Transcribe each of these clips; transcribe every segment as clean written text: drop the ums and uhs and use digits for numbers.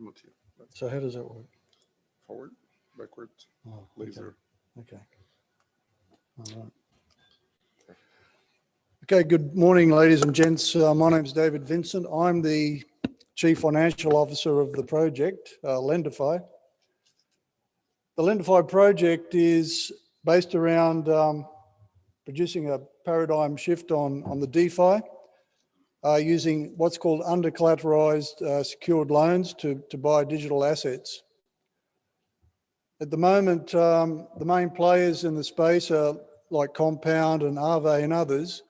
Not yet. So how does that work? Forward, backwards, Oh, laser. Okay. All right. Okay, good morning, ladies and gents. My name is David Vincent. I'm the Chief Financial Officer of the project, Lendefi. The Lendefi project is based around producing a paradigm shift on the DeFi, using what's called under-collateralized secured loans to buy digital assets. At the moment, the main players in the space are like Compound and Aave and others.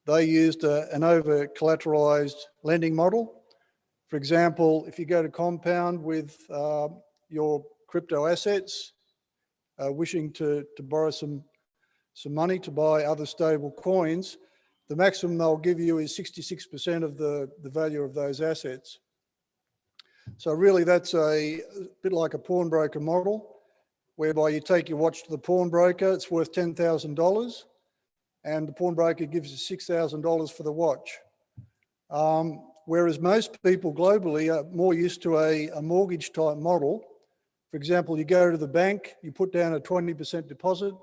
They used an over-collateralized lending model. For example, if you go to Compound with your crypto assets, wishing to borrow some money to buy other stable coins, the maximum they'll give you is 66% of the value of those assets. So really that's a bit like a pawnbroker model, whereby you take your watch to the pawnbroker, it's worth $10,000, and the pawnbroker gives you $6,000 for the watch. Whereas most people globally are more used to a mortgage type model. For example, you go to the bank, you put down a 20% deposit,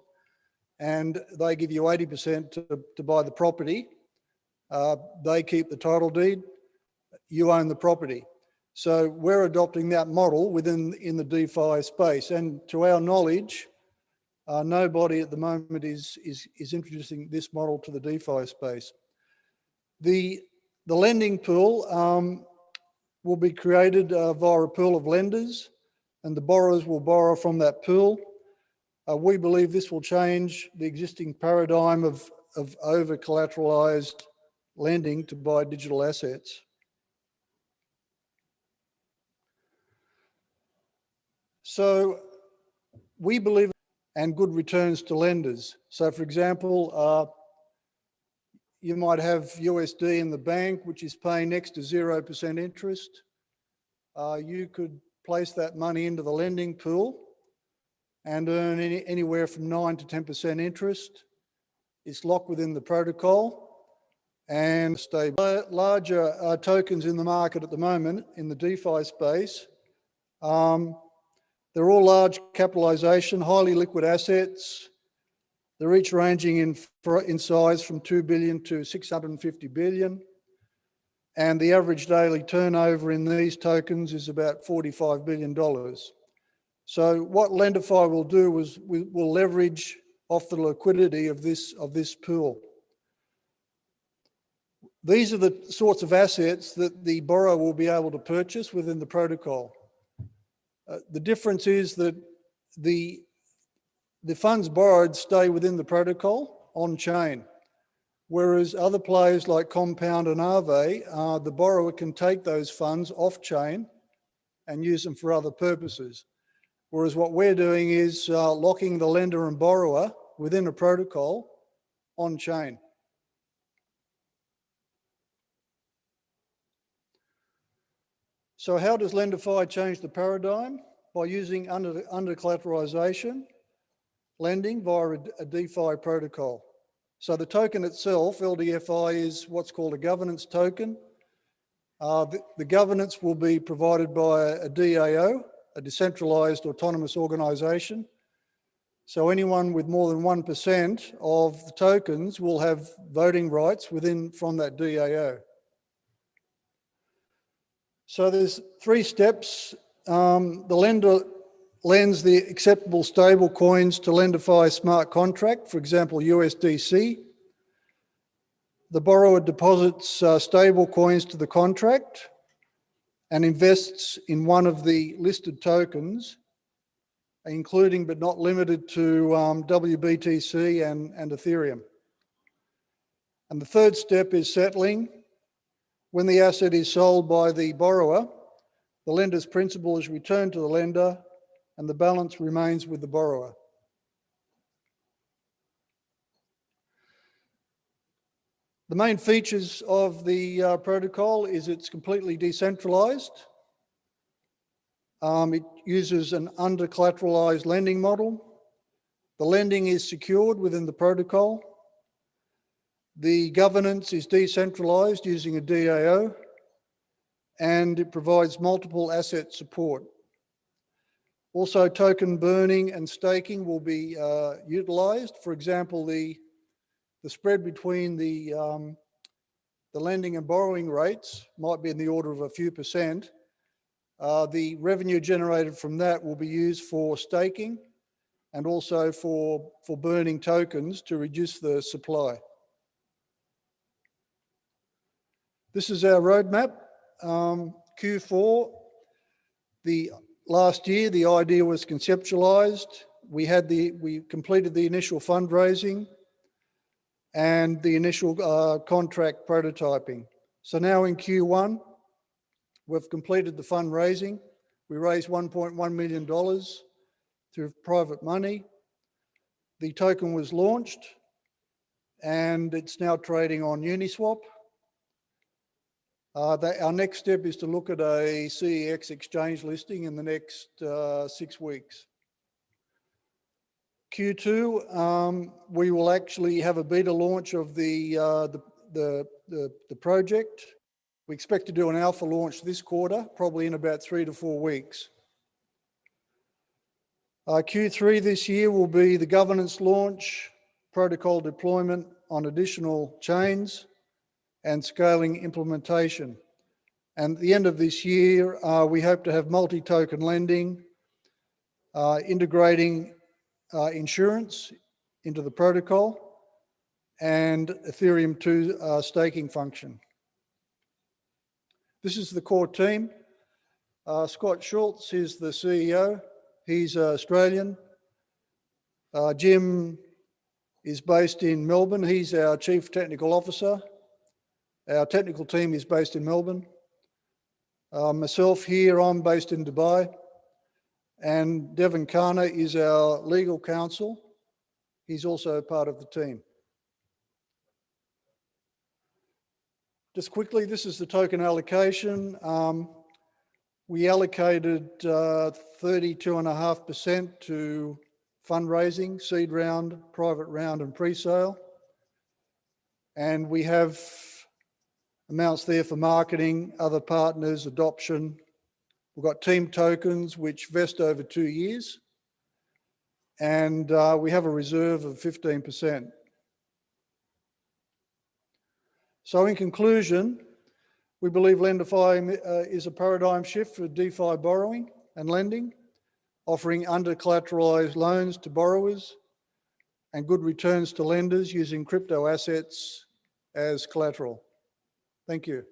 and they give you 80% to buy the property. They keep the title deed, you own the property. So we're adopting that model in the DeFi space, and to our knowledge, nobody at the moment is introducing this model to the DeFi space. The lending pool will be created via a pool of lenders, and the borrowers will borrow from that pool. We believe this will change the existing paradigm of over-collateralized lending to buy digital assets. So we believe and good returns to lenders. So for example, you might have USD in the bank, which is paying next to 0% interest. You could place that money into the lending pool and earn anywhere from 9 to 10% interest. It's locked within the protocol and stable. Larger tokens in the market at the moment in the DeFi space, they're all large capitalization, highly liquid assets. They're each ranging in size from 2 billion to 650 billion. And the average daily turnover in these tokens is about $45 billion. So what Lendefi will do is we'll leverage off the liquidity of this pool. These are the sorts of assets that the borrower will be able to purchase within the protocol. The difference is that the funds borrowed stay within the protocol on chain, whereas other players like Compound and Aave, the borrower can take those funds off chain and use them for other purposes. Whereas what we're doing is locking the lender and borrower within a protocol on chain. So how does Lendefi change the paradigm? By using under collateralization lending via a DeFi protocol. So the token itself, LDFI, is what's called a governance token. The governance will be provided by a DAO, a decentralized autonomous organization. So anyone with more than 1% of the tokens will have voting rights from that DAO. So there's 3 steps. The lender lends the acceptable stable coins to Lendefi smart contract, for example, USDC. The borrower deposits stable coins to the contract and invests in one of the listed tokens, including but not limited to WBTC and Ethereum. And the 3rd step is settling. When the asset is sold by the borrower, the lender's principal is returned to the lender and the balance remains with the borrower. The main features of the protocol is it's completely decentralized. It uses an under-collateralized lending model. The lending is secured within the protocol. The governance is decentralized using a DAO. and it provides multiple asset support. Also, token burning and staking will be utilised. For example, the spread between the lending and borrowing rates might be in the order of a few percent. The revenue generated from that will be used for staking and also for burning tokens to reduce the supply. This is our roadmap. Q4, last year, the idea was conceptualized. We completed the initial fundraising and the initial contract prototyping. So now in Q1, we've completed the fundraising. We raised $1.1 million through private money. The token was launched and it's now trading on Uniswap. Our next step is to look at a CEX exchange listing in the next 6 weeks. Q2, we will actually have a beta launch of the project. We expect to do an alpha launch this quarter, probably in about 3 to 4 weeks. Q3 this year will be the governance launch, protocol deployment on additional chains, and scaling implementation. And at the end of this year, we hope to have multi-token lending, integrating insurance into the protocol, and Ethereum 2 staking function. This is the core team. Scott Schultz is the CEO. He's Australian. Jim is based in Melbourne. He's our Chief Technical Officer. Our technical team is based in Melbourne. Myself here, I'm based in Dubai. And Devin Khanna is our legal counsel. He's also part of the team. Just quickly, this is the token allocation. We allocated 32.5% to fundraising, seed round, private round, and pre-sale. And we have amounts there for marketing, other partners, adoption. We've got team tokens, which vest over 2 years. And we have a reserve of 15%. So in conclusion, we believe Lendefi is a paradigm shift for DeFi borrowing and lending, offering under-collateralized loans to borrowers and good returns to lenders using crypto assets as collateral. Thank you.